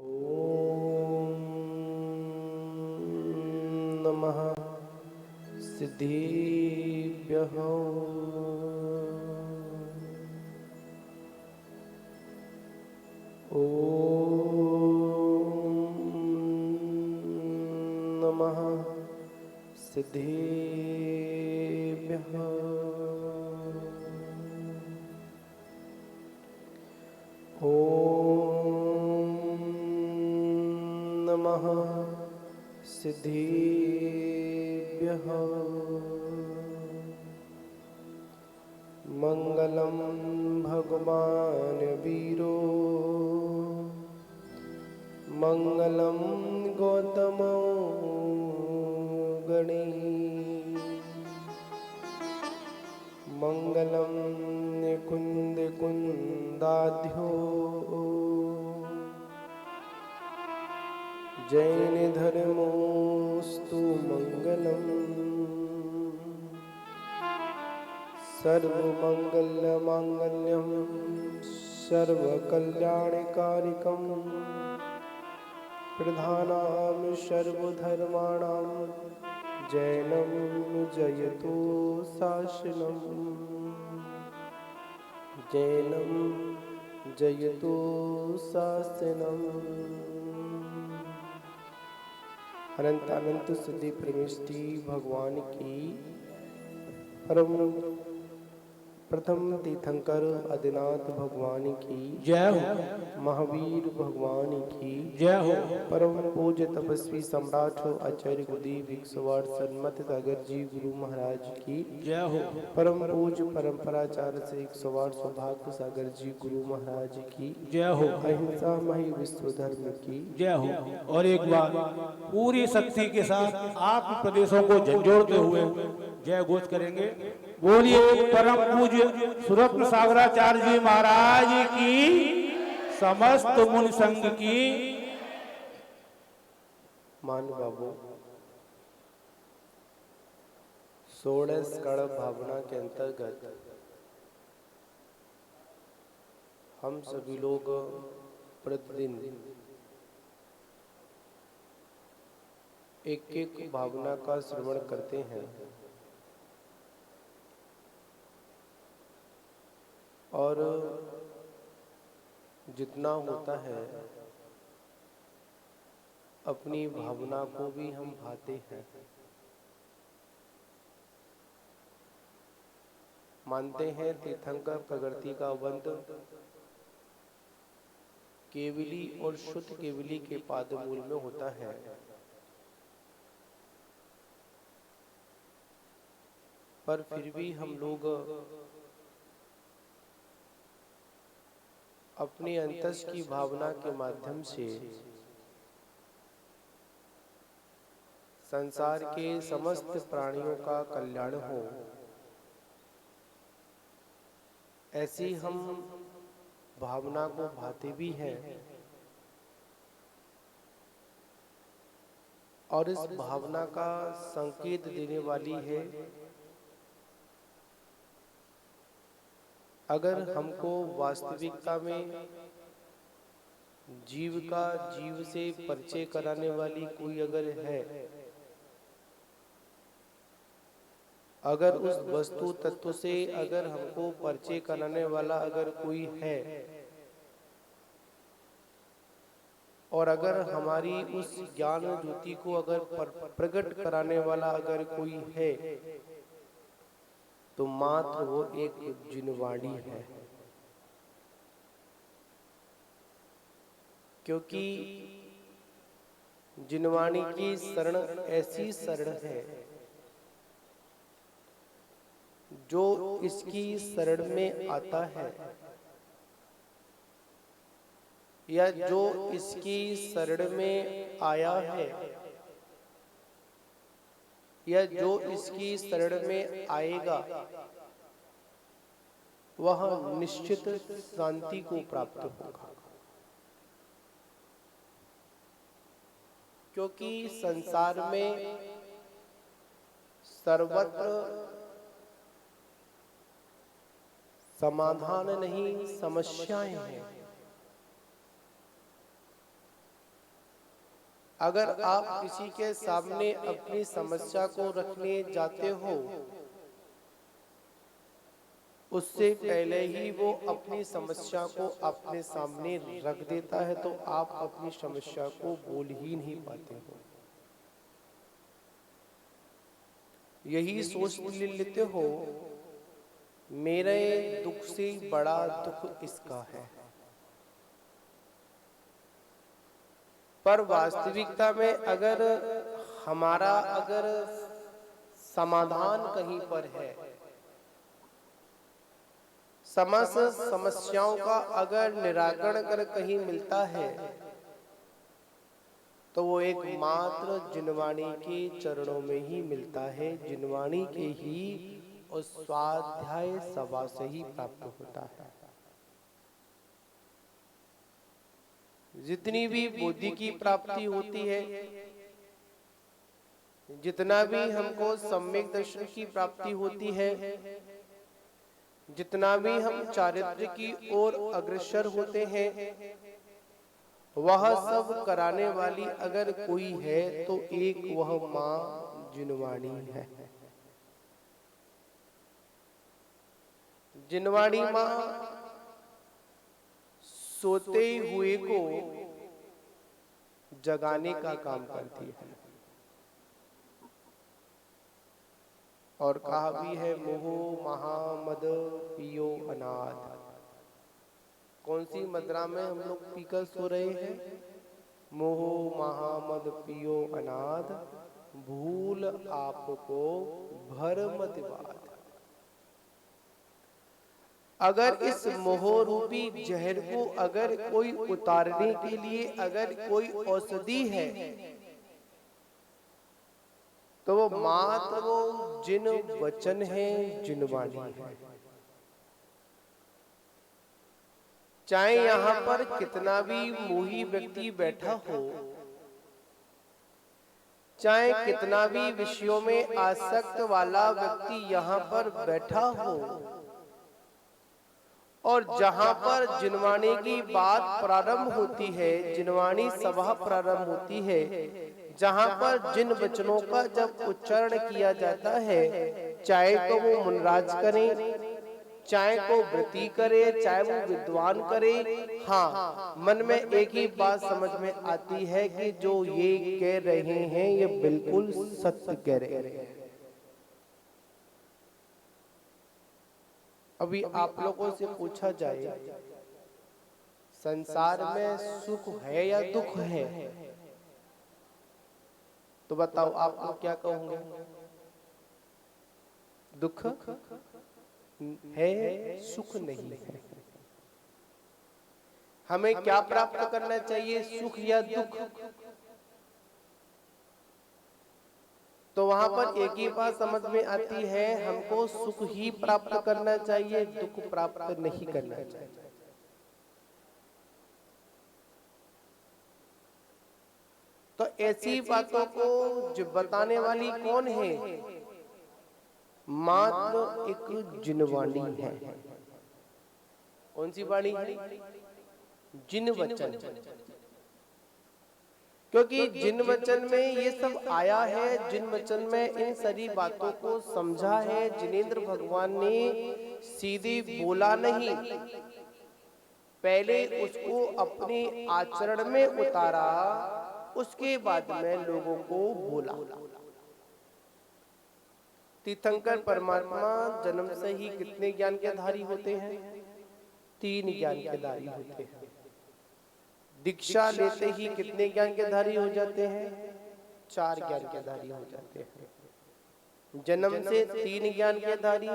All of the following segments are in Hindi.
ॐ नमः सिद्धेभ्यः। ॐ नमः सिद्धेभ्यः। ॐ नमः सिद्धेभ्यः। मंगलम भगवान वीरो मंगलम गौतमो गणे मंगलम निकुंद कुंदाध्यो जैन धर्मोस्तु मंगलम सर्वमंगलमांगल्यं सर्वकल्याणकारिकं प्रधानां सर्वधर्माणां जैनं जयतु शासनं जैनं जयतु शासनम्। अनंत अनंत सिद्धि परमेष्टि भगवान की परम प्रथम तीर्थंकर आदिनाथ भगवान की जय हो। महावीर भगवान की जय हो। परम पूज्य तपस्वी सम्राट आचार्य गुरुदेव 108 सन्मत सागर जी गुरु महाराज की जय हो। परम पूज्य परंपराचार्य से 108 सौभाग्य सागर जी गुरु महाराज की जय हो। अहिंसा मही विश्व धर्म की जय हो। और एक बार पूरी शक्ति के साथ आप प्रदेशों को झंझोड़ते हुए जय घोष करेंगे। बोलिए परम पूज्य सुरत्न सागराचार्य जी महाराज की, समस्त मुनि संघ की। मान बाबू, षोडश कण भावना के अंतर्गत हम सभी लोग प्रतिदिन एक एक भावना का श्रवण करते हैं और जितना होता है अपनी भावना को भी हम भाते हैं। मानते हैं तीर्थंकर प्रकृति का बंध केवली और शुद्ध केवली के पादमूल में होता है। पर फिर भी हम लोग अपने अंतस की भावना के माध्यम से संसार के समस्त प्राणियों का कल्याण हो, ऐसी हम भावना को भाते भी हैं और इस भावना का संकेत देने वाली है। अगर हमको वास्तविकता में जीव का जीव से परिचय कराने वाली कोई अगर है, अगर उस वस्तु तत्व से अगर हमको परिचय कराने वाला अगर कोई है और अगर हमारी उस ज्ञान ज्योति को अगर प्रकट कराने वाला अगर कोई है तो मात्र वो एक जिनवाणी है। क्योंकि जिनवाणी की शरण ऐसी शरण है जो इसकी शरण में आता है या जो इसकी शरण में आया है या जो इसकी शरण में आएगा वह निश्चित शांति को प्राप्त होगा। क्योंकि संसार में सर्वत्र समाधान नहीं समस्याएं हैं। अगर आप किसी के सामने अपनी समस्या को रखने जाते हो, उससे पहले ही वो अपनी समस्या को अपने सामने रख देता है, तो आप अपनी समस्या को बोल ही नहीं पाते हो। यही सोच लेते हो मेरे दुख से बड़ा दुख इसका है, पर वास्तविकता में अगर हमारा समाधान कहीं पर है, समस्त समस्याओं का अगर निराकरण अगर कहीं मिलता है, तो वो एक मात्र जिनवाणी के चरणों में ही मिलता है। जिनवाणी के ही उस स्वाध्याय सभा से ही प्राप्त होता है। जितनी भी बुद्धि की प्राप्ति होती है, जितना भी हमको सम्यक दर्शन की प्राप्ति होती है, जितना भी हम चारित्र की ओर अग्रसर होते हैं, वह सब कराने वाली अगर कोई है तो एक वह मां जिनवाणी है। जिनवाणी मां सोते हुए को जगाने का काम करती है। और कहा भी है, मोहो महामद पियो अनाथ। कौन सी मदरा में हम लोग पीकर सो रहे हैं? मोहो महामद पियो अनाथ, भूल आपको भरमत बात। अगर इस मोह रूपी जहर को अगर कोई उतारने के लिए अगर कोई औषधि है, तो वो मात्र वो जिन वचन है, जिनवाणी है। चाहे यहाँ पर कितना भी मोही व्यक्ति बैठा हो, चाहे कितना भी विषयों में आसक्त वाला व्यक्ति यहाँ पर बैठा हो, और जहां पर जिनवाणी की बात प्रारंभ होती है, जिनवाणी सभा प्रारंभ होती है, जहां पर जिन वचनों का जब उच्चारण किया जाता है, चाहे तो वो मुनराज करें, चाहे को व्रती करे, चाहे वो विद्वान करे, हाँ, मन में एक ही बात समझ में आती है कि जो ये कह रहे हैं ये बिल्कुल सत्य कह रहे हैं। अभी आप लोगों से पूछा जाए, संसार में सुख है या दुख है, तो बताओ आप लोग क्या कहोगे? दुख है, सुख नहीं है। हमें क्या प्राप्त करना चाहिए, सुख या दुख? तो वहां पर एक ही बात समझ में आती है, हमको सुख ही प्राप्त करना चाहिए, दुख प्राप्त नहीं करना चाहिए। तो ऐसी बातों को जो बताने वाली कौन है? मात्र एक जिनवाणी है। कौन सी वाणी है? जिन वचन। क्योंकि जिन वचन में ये सब आया है, जिन वचन में इन सारी बातों को समझा है, जिनेंद्र भगवान ने सीधे बोला नहीं, पहले उसको अपने आचरण में उतारा, उसके बाद में लोगों को बोला। तीर्थंकर परमात्मा जन्म से ही कितने ज्ञान के धारी होते हैं? 3 ज्ञान के धारी होते हैं। दीक्षा लेते ही कितने ज्ञान के धारी हो जाते हैं? 4 ज्ञान के धारी हो जाते हैं। जन्म से 3 ज्ञान के धारी,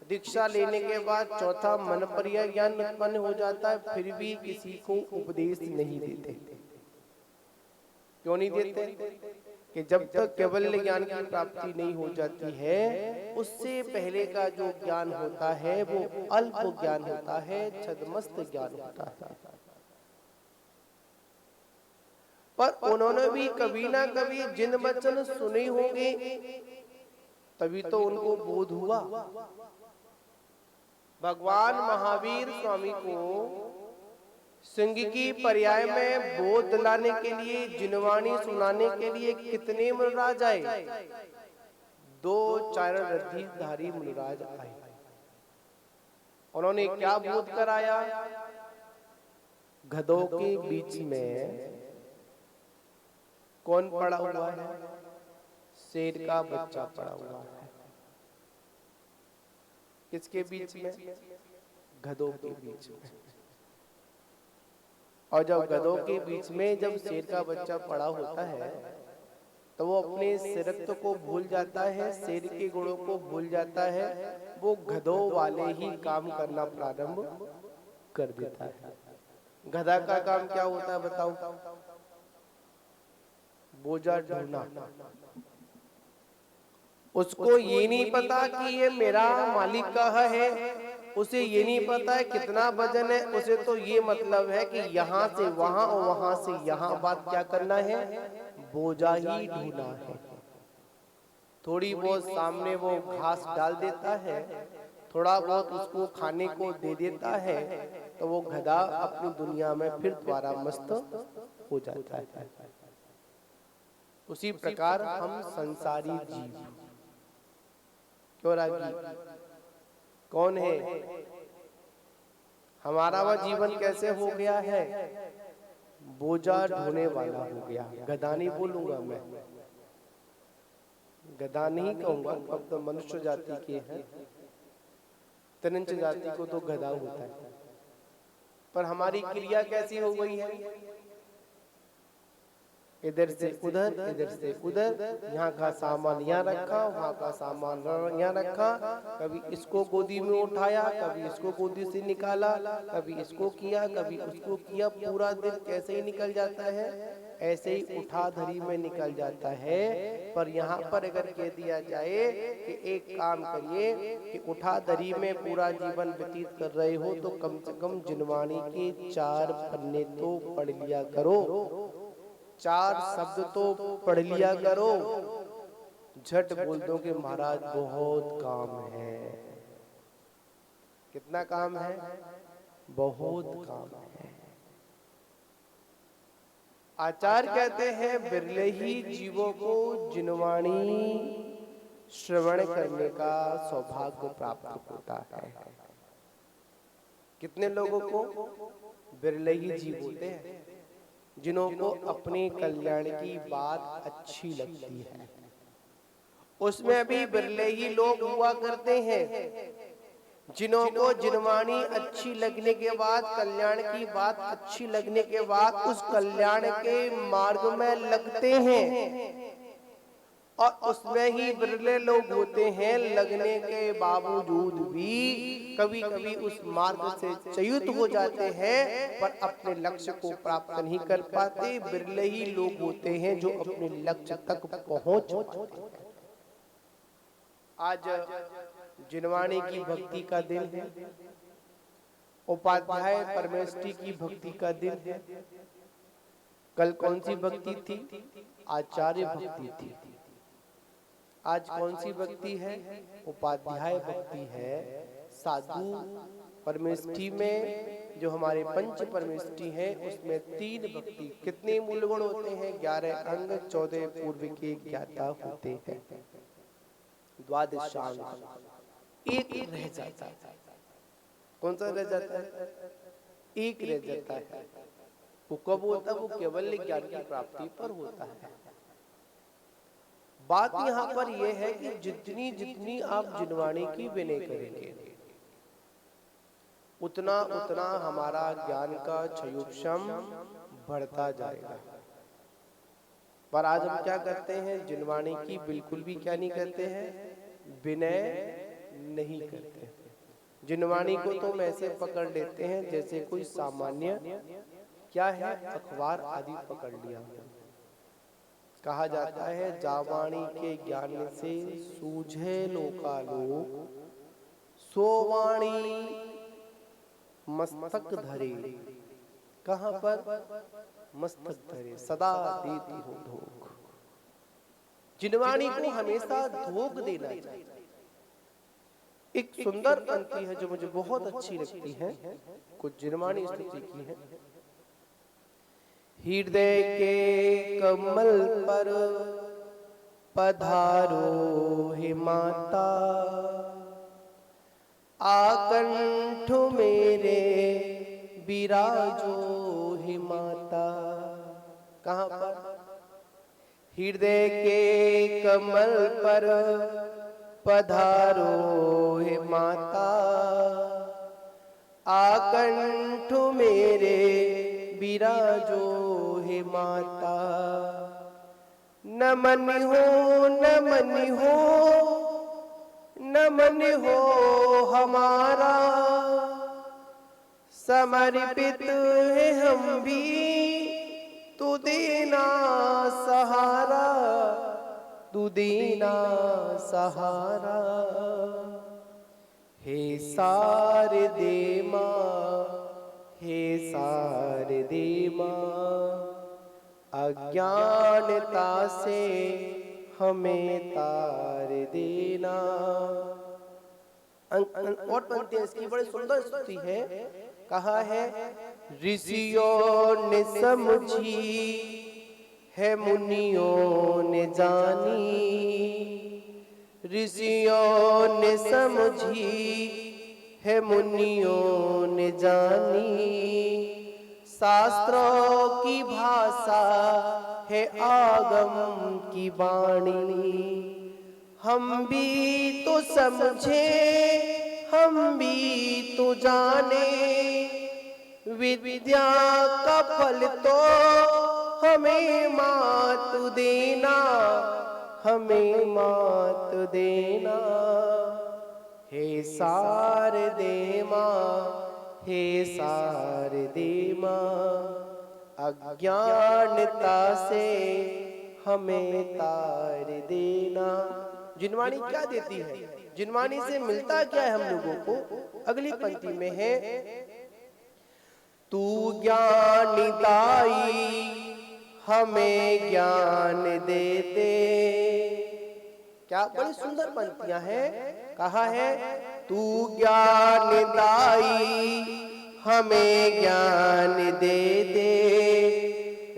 दीक्षा लेने के बाद चौथा मन पर्याय ज्ञान उत्पन्न हो जाता है, फिर भी किसी को उपदेश नहीं देते। क्यों नहीं देते? कि जब तक केवल ज्ञान की प्राप्ति नहीं हो जाती है, उससे पहले का जो ज्ञान होता है वो अल्प ज्ञान होता है, छद्मस्त ज्ञान होता है। पर उन्होंने भी कभी ना कभी जिन वचन सुने होंगे, तभी तो उनको बोध हुआ। भगवान महावीर स्वामी को सिंह की पर्याय में बोध दिलाने के लिए, जिनवाणी सुनाने के लिए कितने मुनिराज आए? 2 चारण रद्दीधारी मुनिराज आए। उन्होंने क्या बोध कराया? गधों के बीच में कौन पड़ा हुआ है? शेर का बच्चा पड़ा हुआ है। किसके बीच में? गधों के बीच में। और जब गधों के बीच में जब शेर का बच्चा पड़ा होता है तो वो अपने सिरत्व को भूल जाता है, शेर के गुणों को भूल जाता है, वो गधों वाले ही काम करना प्रारंभ कर देता है। गधा का काम क्या होता है बताओ? बोझा ढोना। उसको ये नहीं पता कि ये मेरा मालिक कहाँ है, उसे ये नहीं पता है कितना वजन है, उसे तो ये मतलब है कि यहाँ से वहां और वहां से यहाँ बात क्या करना है, बोझा ही ढोना है। थोड़ी बहुत सामने वो घास डाल देता है, थोड़ा बहुत उसको खाने को दे देता है, तो वो गधा अपनी दुनिया में फिर दोबारा मस्त हो जाता है। उसी प्रकार हम संसारी जीव, क्यों रागी कौन है? हमारा वह जीवन कैसे हो गया है? बोझा ढोने वाला हो गया। गधा नहीं बोलूंगा मैं, गधा नहीं कहूंगा, अब तो मनुष्य जाति के हैं, तनिंच जाति को तो गधा होता है। पर हमारी क्रिया कैसी हो गई है? इधर से उधर, इधर से उधर, यहाँ का सामान यहाँ रखा, वहाँ का सामान यहाँ रखा, कभी इसको गोदी में उठाया, कभी इसको गोदी से निकाला, कभी इसको किया, कभी उसको किया। पूरा दिन कैसे ही निकल जाता है? ऐसे ही उठा धरी में निकल जाता है। पर यहाँ पर अगर कह दिया जाए कि एक काम करिए कि उठा धरी में पूरा जीवन व्यतीत कर रहे हो तो कम से कम जिनवाणी के 4 पन्ने तो पढ़ लिया करो, 4 शब्द तो पढ़ लिया करो। झट बोल दो कि महाराज बहुत काम है। कितना काम है? बहुत काम है। आचार्य कहते हैं बिरले ही जीवों को जिनवाणी श्रवण करने का सौभाग्य प्राप्त होता है। कितने लोगों को? बिरले ही जीव होते हैं जिन्हों को अपने कल्याण की बात अच्छी लगती है। उसमें भी बिरले ही लोग हुआ करते हैं जिन्हों को जिनवाणी अच्छी लगने के बाद, कल्याण की बात अच्छी लगने के बाद उस कल्याण के मार्ग में लगते हैं। और उसमें ही बिरले लोग होते हैं लगने के बावजूद भी कभी कभी उस मार्ग से च्युत हो जाते हैं, पर अपने लक्ष्य को प्राप्त नहीं कर पाते। बिरले ही लोग होते हैं जो अपने लक्ष्य तक पहुंच पाते हैं। आज जिनवाणी की भक्ति का दिन है, उपाध्याय परमेष्ठी की भक्ति का दिन है। कल कौन सी भक्ति थी? आचार्य भक्ति थी। आज कौन सी भक्ति है? उपाध्याय भक्ति है। साधु परमेष्ठी में जो हमारे पंच परमेष्ठी हैं उसमें 3 भक्ति। कितने मूल गुण होते हैं? 11 अंग, 14 पूर्व के ज्ञाता होते हैं, 12 शांग। एक रह जाता है। कौन सा रह जाता है? एक रह जाता है। वो कब होता है? वो केवल ज्ञान की प्राप्ति पर होता है। बात यहाँ पर यह है कि जितनी जितनी आप जिनवाणी की विनय करेंगे उतना उतना हमारा ज्ञान का क्षयोक्षम बढ़ता जाएगा। पर आज हम क्या करते हैं? जिनवाणी की बिल्कुल भी क्या नहीं करते हैं? विनय नहीं करते। जिनवाणी को तो हम ऐसे पकड़ लेते हैं जैसे कोई सामान्य क्या है, अखबार आदि पकड़ लिया। कहा जाता है जावाणी के ज्ञान से सूझे लोकालोक, सोवाणी मस्तक धरे। कहां पर? मस्तक धरे, सदा देती हो धोख। जिनवाणी को हमेशा धोख देना चाहिए। एक सुंदर पंक्ति है जो मुझे बहुत अच्छी लगती है, कुछ जिनवाणी स्तुति की है। हृदय के कमल पर पधारो हे माता, आकंठ मेरे विराजो हे माता। कहाँ पर? हृदय के कमल पर पधारो हे माता, आकंठ मेरे विराजो हे माता। नमन हो नमन हो नमन हो हमारा, समर्पित है हम भी तू देना सहारा, तू देना सहारा। हे शारदे माँ, हे शारदे माँ, अज्ञानता से हमें तार देना। और पंक्तियां इसकी बड़ी सुंदर स्तुति है। कहा है, ऋषियों ने समझी है मुनियों ने जानी, ऋषियों ने समझी है मुनियों ने जानी। शास्त्रों की भाषा है आगम की वाणी, हम भी तो समझे हम भी तो जाने। विद्या का फल तो हमें मात देना, हमें मात देना। हे शारदे माँ, हे शारदे माँ, अज्ञानता से हमें तार देना। जिनवाणी क्या देती है? जिनवाणी से मिलता क्या है हम लोगों को? अगली पंक्ति में है, तू ज्ञानदाई हमें ज्ञान दे दे। क्या बड़ी सुंदर पंक्तियां हैं। कहा है, तू ज्ञानदाई हमें ज्ञान दे दे,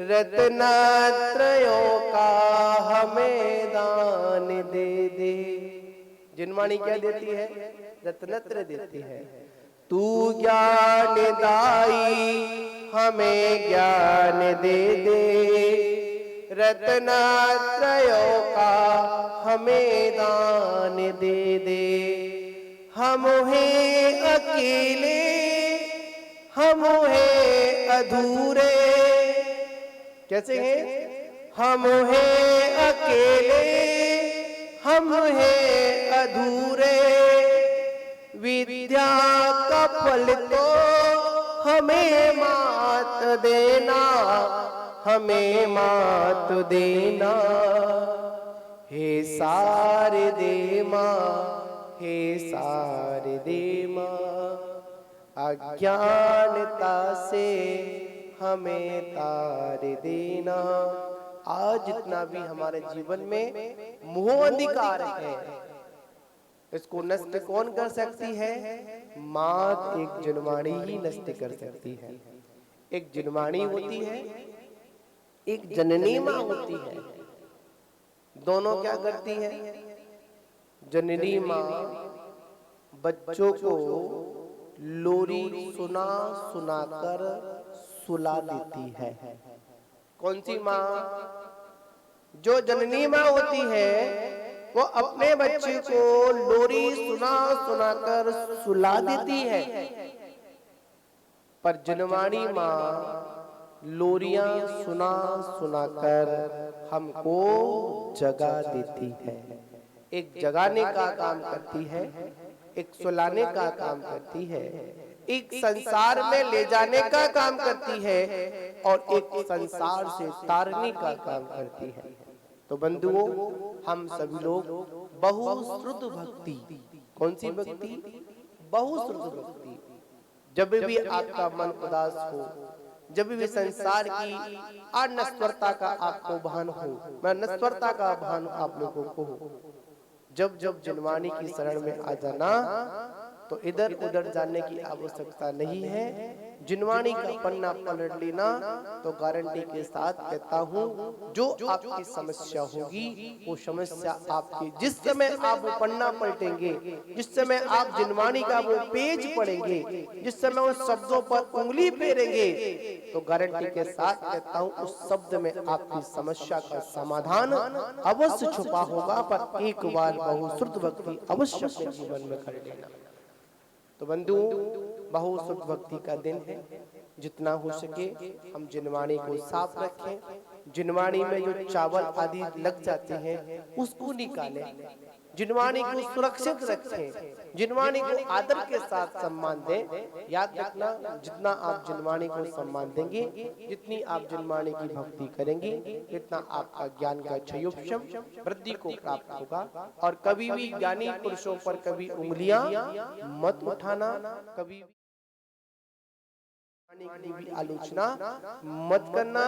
रत्नत्रयों का हमें दान दे दे। जिनवाणी क्या देती है? रत्नत्र देती है। तू ज्ञानदाई हमें ज्ञान दे दे, रत्नत्रयों का हमें दान दे दे। हम हैं अकेले, हम हैं अधूरे। कैसे हैं? हम हैं अकेले, हम हैं अधूरे। विद्या का फल तो हमें मात देना, हमें मात देना। हे शारदे माँ, हे शारदे माँ, अज्ञानता से हमें तार देना। आज जितना भी हमारे जीवन में मोह अंधकार है, इसको नष्ट कौन कर सकती है? मात एक जिनवाणी ही नष्ट कर सकती है। एक जिनवाणी होती है, एक जननी माँ होती है। दोनों क्या करती है? जननी माँ बच्चों को लोरी सुना सुनाकर सुला देती है। कौन सी माँ? जो जननी माँ होती है वो अपने बच्चे को लोरी सुना सुनाकर सुला देती है, पर जिनवाणी माँ लोरियां सुना सुनाकर हमको जगा देती है। एक जगाने का काम करती है, एक सुलाने का काम करती है, एक संसार में ले जाने का काम करती है और एक संसार से तारने का काम करती है। तो बंधुओं, हम सभी लोग बहुश्रुत भक्ति, कौन सी भक्ति? बहुश्रुत भक्ति। जब भी आपका मन उदास हो, जब भी संसार की अनश्वरता का आपको भान हो, मैं नश्वरता का भान आप लोगों को हो, जब जब जिनवाणी की शरण में आ जाना, तो इधर उधर जाने की आवश्यकता नहीं है। जिनवाणी का पन्ना पलट लेना तो गारंटी के साथ कहता हूँ, जो आपकी समस्या होगी वो समस्या आपकी, जिस समय आप वो पन्ना पलटेंगे, जिस समय आप जिनवाणी का वो पेज पढ़ेंगे, जिस समय उस शब्दों पर उंगली फेरेंगे, तो गारंटी के साथ कहता हूँ उस शब्द में आपकी समस्या का समाधान अवश्य छुपा होगा। पर एक बार बहुश्रुत भक्ति अवश्य अपने जीवन में कर लेना। तो बंधुओं, बहुश्रुत भक्ति का दिन है, जितना हो सके हम जिनवाणी को साफ रखें। जिनवाणी में जो चावल आदि लग जाते हैं उसको निकालें, जिनवाणी को सुरक्षित रखें, जिनवाणी को आदर के साथ सम्मान दें। याद रखना, जितना आप जिनवाणी को सम्मान देंगे, जितनी आप जिनवाणी की भक्ति करेंगे, इतना आपका ज्ञान का क्षयोक्षम वृद्धि को प्राप्त होगा। और कभी भी ज्ञानी पुरुषों पर कभी उंगलियां मत उठाना, कभी की भी आलोचना मत करना।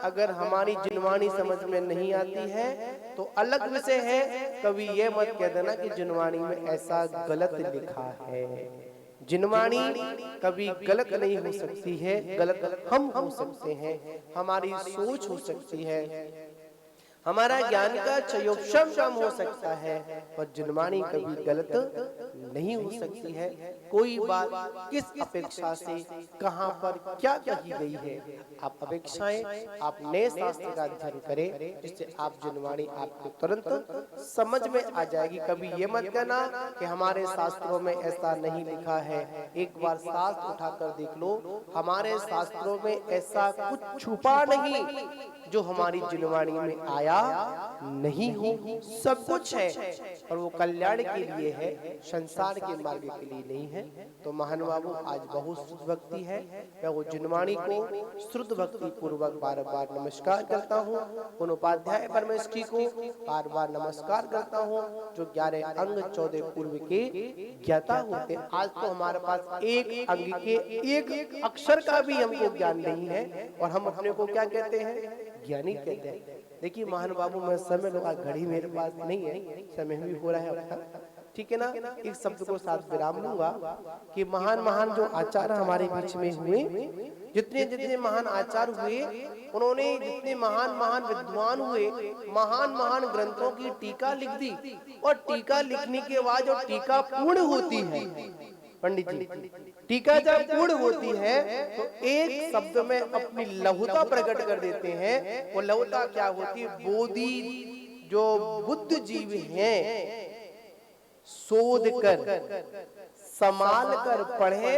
अगर हमारी जिनवाणी समझ में नहीं आती है तो अलग विषय है, कभी ये मत कह देना कि जिनवाणी में ऐसा गलत लिखा है। जिनवाणी कभी गलत नहीं हो सकती है, गलत हम हो सकते हैं, हमारी सोच हो सकती है, हमारा ज्ञान का क्षयोक्षम कम हो सकता है, पर जिनवाणी कभी गलत नहीं हो सकती है। कोई बात किस अपेक्षा से कहां पर क्या कही गई है, आप अपेक्षाएं, आप नए शास्त्र का अध्ययन करें, जिससे आप जिनवाणी आपको तुरंत समझ में आ जाएगी। कभी ये मत कहना कि हमारे शास्त्रों में ऐसा नहीं लिखा है। एक बार शास्त्र उठाकर देख लो, हमारे शास्त्रों में ऐसा कुछ छुपा नहीं जो हमारी जिनवाणी में आया नहीं हो। सब कुछ है, और वो कल्याण के लिए है, संसार के मार्ग के लिए नहीं है। तो महान बाबू, आज बहुत शुद्ध भक्ति है, मैं वो जिनवाणी को शुद्ध भक्ति पूर्वक बार बार नमस्कार करता हूँ। उन उपाध्याय परमेश्वरी को बार बार नमस्कार करता हूँ जो 11 अंग 14 पूर्व के ज्ञाता होते। आज तो हमारे पास एक अंग के एक अक्षर का भी हमको ज्ञान नहीं है, और हम अपने को क्या कहते हैं? ज्ञानी कहते हैं। देखिए महान बाबू, मैं समय लगा, घड़ी मेरे पास नहीं है, समय भी हो रहा है अपना, ठीक है ना। एक शब्द को साथ विराम लूंगा कि महान महान जो आचार्य हमारे बीच में हुए, जितने जितने महान आचार्य हुए, उन्होंने जितने महान महान विद्वान हुए, महान महान ग्रंथों की टीका लिख दी। और टीका लिखने के बाद जो टीका पूर्ण होती है, पंडित जी, टीका जब पूर्ण होती है तो एक शब्द में अपनी लहुता प्रकट कर देते हैं। वो लहुता क्या होती है? बोधि जो बुद्ध जीव हैं, शोध कर संभाल कर पढ़े,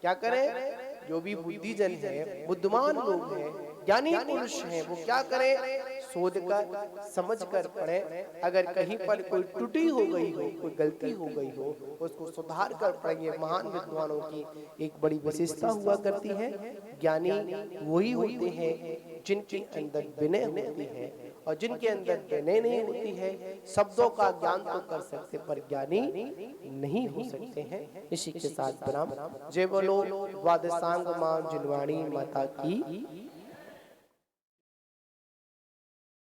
क्या करें? जो भी बुद्धिजन है, बुद्धिमान लोग हैं, ज्ञानी पुरुष हैं, वो क्या करें? शोध कर समझ कर पढ़े। अगर कहीं पर कोई त्रुटि हो गई हो, कोई गलती हो गई हो, उसको सुधार कर पढ़ेंगे। महान विद्वानों की एक बड़ी विशेषता हुआ करती है, ज्ञानी वही होते हैं जिनके अंदर विनय होती है, और जिनके अंदर विनय नहीं होती है, शब्दों का ज्ञान तो कर सकते पर ज्ञानी नहीं हो सकते हैं। इसी के साथ प्रणाम। जय बोलो द्वादशांग मां जिनवाणी माता की।